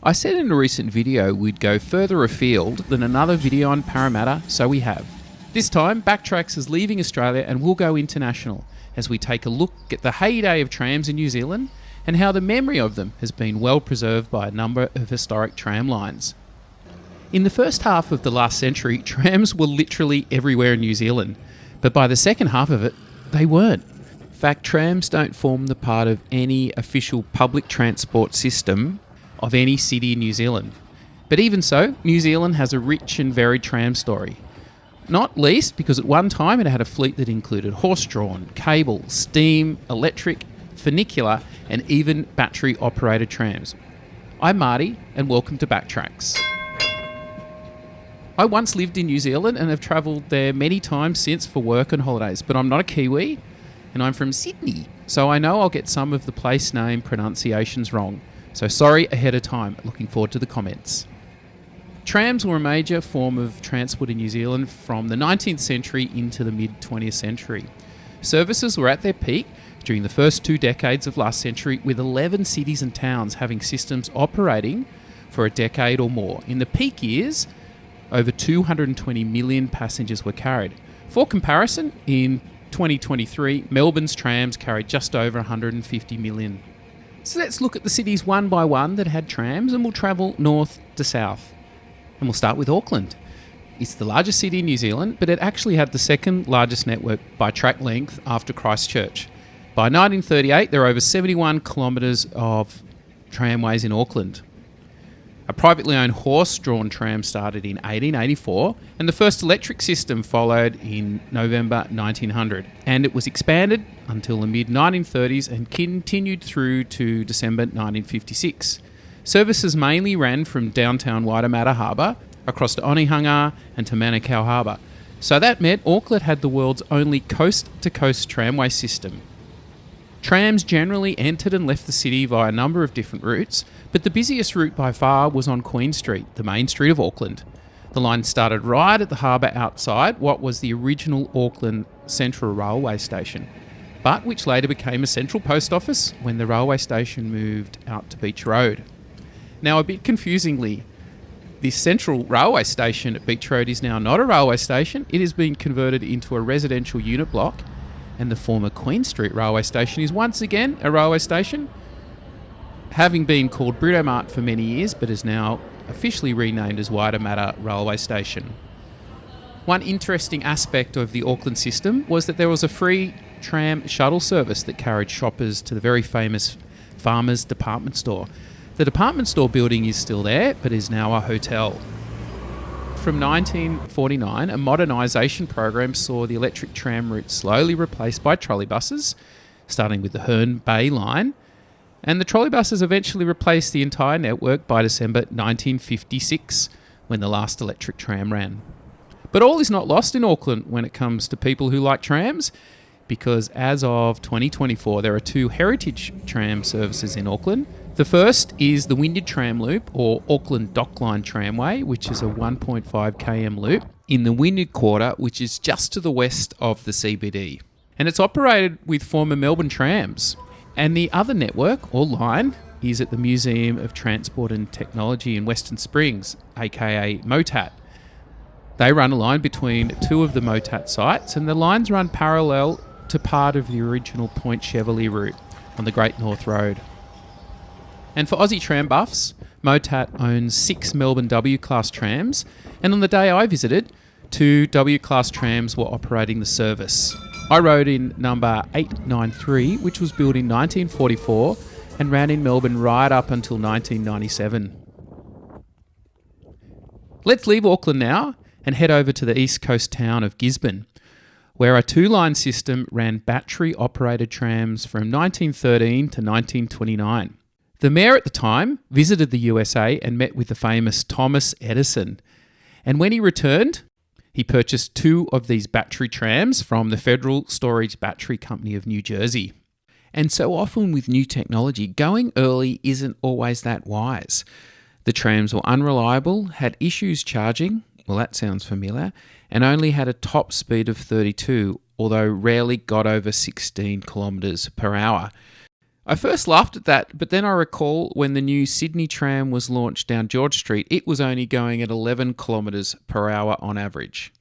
I said in a recent video we'd go further afield than another video on Parramatta, so we have. This time, BackTracks is leaving Australia and we'll go international as we take a look at the heyday of trams in New Zealand and how the memory of them has been well preserved by a number of historic tram lines. In the first half of the last century, trams were literally everywhere in New Zealand, but by the second half of it, they weren't. In fact, trams don't form the part of any official public transport system of any city in New Zealand. But even so, New Zealand has a rich and varied tram story. Not least because at one time it had a fleet that included horse-drawn, cable, steam, electric, funicular, and even battery-operated trams. I'm Marty, and welcome to BackTracks. I once lived in New Zealand and have travelled there many times since for work and holidays, but I'm not a Kiwi, and I'm from Sydney, so I know I'll get some of the place name pronunciations wrong. So sorry ahead of time, looking forward to the comments. Trams were a major form of transport in New Zealand from the 19th century into the mid-20th century. Services were at their peak during the first 2 decades of last century, with 11 cities and towns having systems operating for a decade or more. In the peak years, over 220 million passengers were carried. For comparison, in 2023, Melbourne's trams carried just over 150 million. So let's look at the cities one by one that had trams, and we'll travel north to south. And we'll start with Auckland. It's the largest city in New Zealand, but it actually had the second largest network by track length after Christchurch. By 1938, there were over 71 kilometres of tramways in Auckland. A privately owned horse-drawn tram started in 1884, and the first electric system followed in November 1900. And it was expanded until the mid-1930s and continued through to December 1956. Services mainly ran from downtown Waitemata Harbour across to Onehunga and to Manukau Harbour. So that meant Auckland had the world's only coast-to-coast tramway system. Trams generally entered and left the city via a number of different routes, but the busiest route by far was on Queen Street, the main street of Auckland. The line started right at the harbour outside what was the original Auckland Central Railway Station, but which later became a central post office when the railway station moved out to Beach Road. Now, a bit confusingly, this central railway station at Beach Road is now not a railway station. It has been converted into a residential unit block, and the former Queen Street railway station is once again a railway station, having been called Britomart for many years, but is now officially renamed as Waitemata Railway Station. One interesting aspect of the Auckland system was that there was a free tram shuttle service that carried shoppers to the very famous Farmers Department Store. The department store building is still there, but is now a hotel. From 1949, a modernisation program saw the electric tram route slowly replaced by trolleybuses, starting with the Herne Bay line, and the trolleybuses eventually replaced the entire network by December 1956, when the last electric tram ran. But all is not lost in Auckland when it comes to people who like trams, because as of 2024, there are 2 heritage tram services in Auckland. The first is the Wynyard Tram Loop, or Auckland Dockline Tramway, which is a 1.5 km loop in the Wynyard Quarter, which is just to the west of the CBD. And it's operated with former Melbourne trams. And the other network, or line, is at the Museum of Transport and Technology in Western Springs, aka MOTAT. They run a line between 2 of the MOTAT sites, and the lines run parallel to part of the original Point Cheverly route on the Great North Road. And for Aussie tram buffs, MOTAT owns 6 Melbourne W-Class trams, and on the day I visited, 2 W-Class trams were operating the service. I rode in number 893, which was built in 1944 and ran in Melbourne right up until 1997. Let's leave Auckland now and head over to the east coast town of Gisborne, where a 2-line system ran battery-operated trams from 1913 to 1929. The mayor at the time visited the USA and met with the famous Thomas Edison. And when he returned, he purchased 2 of these battery trams from the Federal Storage Battery Company of New Jersey. And so often with new technology, going early isn't always that wise. The trams were unreliable, had issues charging, well that sounds familiar, and only had a top speed of 32, although rarely got over 16 kilometres per hour. I first laughed at that, but then I recall when the new Sydney tram was launched down George Street, it was only going at 11 kilometres per hour on average.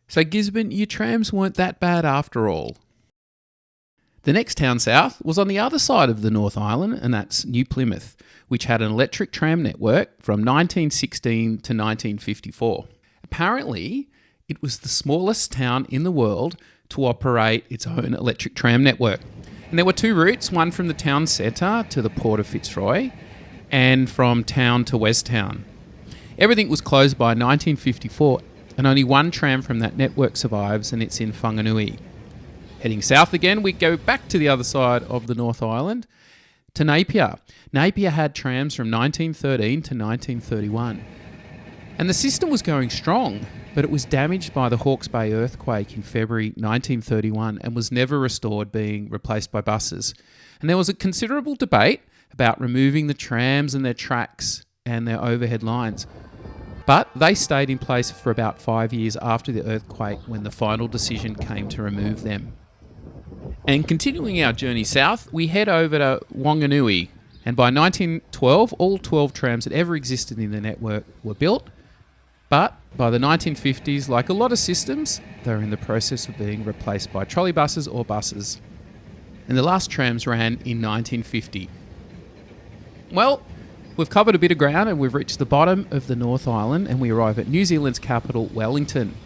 So Gisborne, your trams weren't that bad after all. The next town south was on the other side of the North Island, and that's New Plymouth, which had an electric tram network from 1916 to 1954. Apparently, it was the smallest town in the world to operate its own electric tram network. And there were two routes, one from the town centre to the port of Fitzroy and from town to West Town. Everything was closed by 1954 and only one tram from that network survives, and it's in Whanganui. Heading south again, we go back to the other side of the North Island to Napier. Napier had trams from 1913 to 1931. And the system was going strong, but it was damaged by the Hawke's Bay earthquake in February 1931 and was never restored, being replaced by buses. And there was a considerable debate about removing the trams and their tracks and their overhead lines. But they stayed in place for about 5 years after the earthquake, when the final decision came to remove them. And continuing our journey south, we head over to Whanganui. And by 1912, all 12 trams that ever existed in the network were built. But by the 1950s, like a lot of systems, they were in the process of being replaced by trolley buses or buses. And the last trams ran in 1950. Well, we've covered a bit of ground and we've reached the bottom of the North Island, and we arrive at New Zealand's capital, Wellington.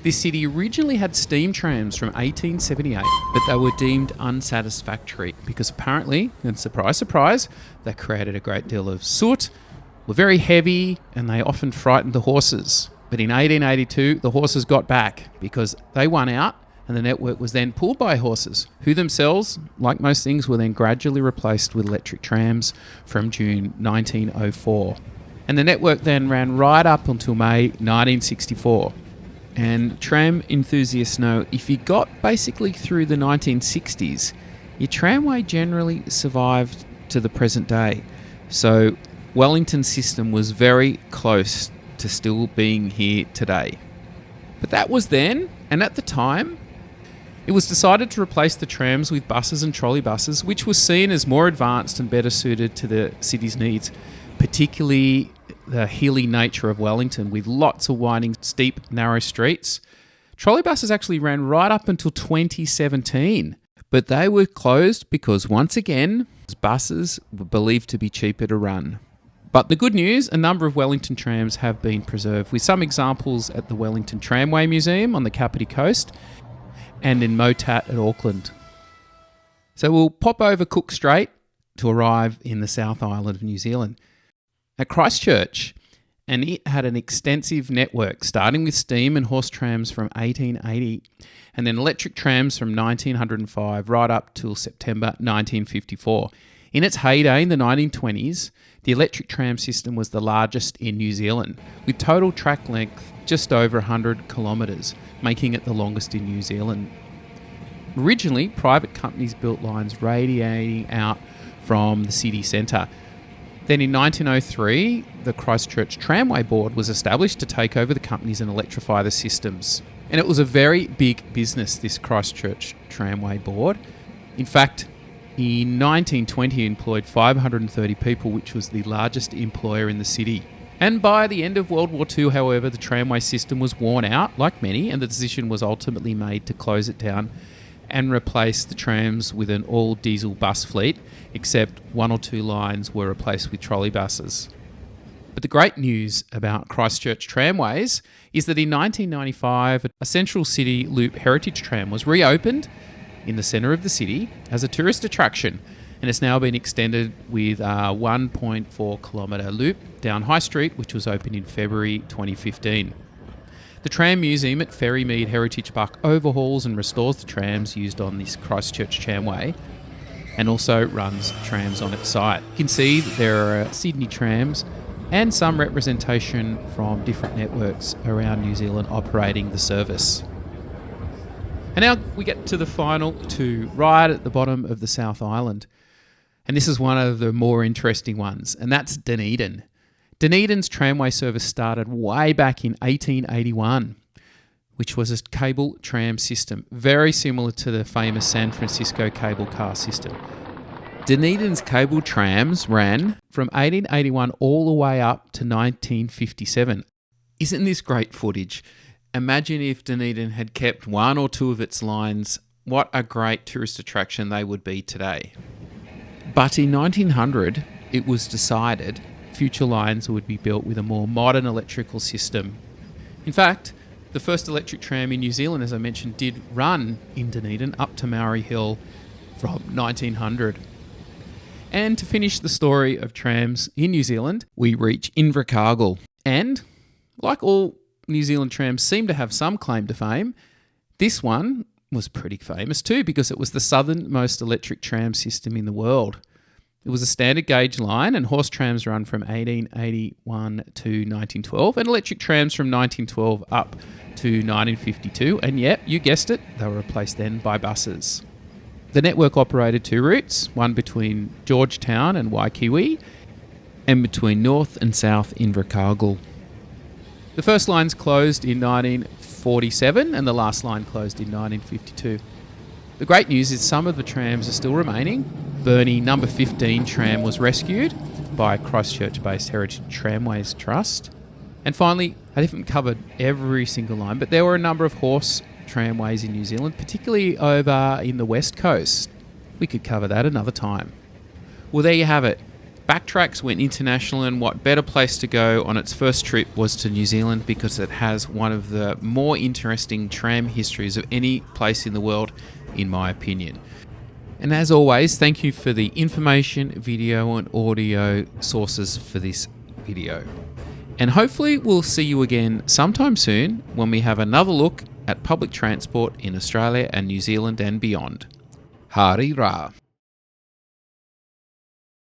This city originally had steam trams from 1878, but they were deemed unsatisfactory because apparently, and surprise, surprise, they created a great deal of soot, were very heavy, and they often frightened the horses. But in 1882, the horses got back because they won out, and the network was then pulled by horses, who themselves, like most things, were then gradually replaced with electric trams from June 1904. And the network then ran right up until May 1964. And tram enthusiasts know if you got basically through the 1960s, your tramway generally survived to the present day. So Wellington's system was very close to still being here today. But that was then, and at the time, it was decided to replace the trams with buses and trolley buses, which was seen as more advanced and better suited to the city's needs, particularly the hilly nature of Wellington with lots of winding, steep, narrow streets. Trolley buses actually ran right up until 2017, but they were closed because, once again, buses were believed to be cheaper to run. But the good news, a number of Wellington trams have been preserved, with some examples at the Wellington Tramway Museum on the Kapiti Coast and in Motat at Auckland. So we'll pop over Cook Strait to arrive in the South Island of New Zealand. At Christchurch, and it had an extensive network, starting with steam and horse trams from 1880, and then electric trams from 1905 right up till September 1954. In its heyday in the 1920s, the electric tram system was the largest in New Zealand, with total track length just over 100 kilometres, making it the longest in New Zealand. Originally, private companies built lines radiating out from the city centre. Then in 1903, the Christchurch Tramway Board was established to take over the companies and electrify the systems. And it was a very big business, this Christchurch Tramway Board. In fact, in 1920 it employed 530 people, which was the largest employer in the city. And by the end of World War II, however, the tramway system was worn out, like many, and the decision was ultimately made to close it down and replace the trams with an all-diesel bus fleet, except one or two lines were replaced with trolley buses. But the great news about Christchurch tramways is that in 1995, a Central City Loop heritage tram was reopened in the centre of the city as a tourist attraction, and it's now been extended with a 1.4 kilometre loop down High Street, which was opened in February 2015. The Tram Museum at Ferrymead Heritage Park overhauls and restores the trams used on this Christchurch tramway, and also runs trams on its site. You can see that there are Sydney trams and some representation from different networks around New Zealand operating the service. And now we get to the final two, right at the bottom of the South Island. And this is one of the more interesting ones, and that's Dunedin. Dunedin's tramway service started way back in 1881. which was a cable tram system, very similar to the famous San Francisco cable car system. Dunedin's cable trams ran from 1881 all the way up to 1957. Isn't this great footage? Imagine if Dunedin had kept one or two of its lines. What a great tourist attraction they would be today. But in 1900, it was decided future lines would be built with a more modern electrical system. In fact, the first electric tram in New Zealand, as I mentioned, did run in Dunedin up to Maori Hill from 1900. And to finish the story of trams in New Zealand, we reach Invercargill. And like all New Zealand trams seem to have some claim to fame, this one was pretty famous too because it was the southernmost electric tram system in the world. It was a standard gauge line, and horse trams run from 1881 to 1912 and electric trams from 1912 up to 1952. And yep, you guessed it, they were replaced then by buses. The network operated two routes, one between Georgetown and Waikiwi and between North and South Invercargill. The first lines closed in 1947 and the last line closed in 1952. The great news is some of the trams are still remaining. Burnie number 15 tram was rescued by Christchurch-based Heritage Tramways Trust. And finally, I haven't covered every single line, but there were a number of horse tramways in New Zealand, particularly over in the West Coast. We could cover that another time. Well, there you have it. BackTracks went international, and what better place to go on its first trip was to New Zealand because it has one of the more interesting tram histories of any place in the world, in my opinion. And as always, thank you for the information, video and audio sources for this video. And hopefully we'll see you again sometime soon when we have another look at public transport in Australia and New Zealand and beyond. Hari Ra.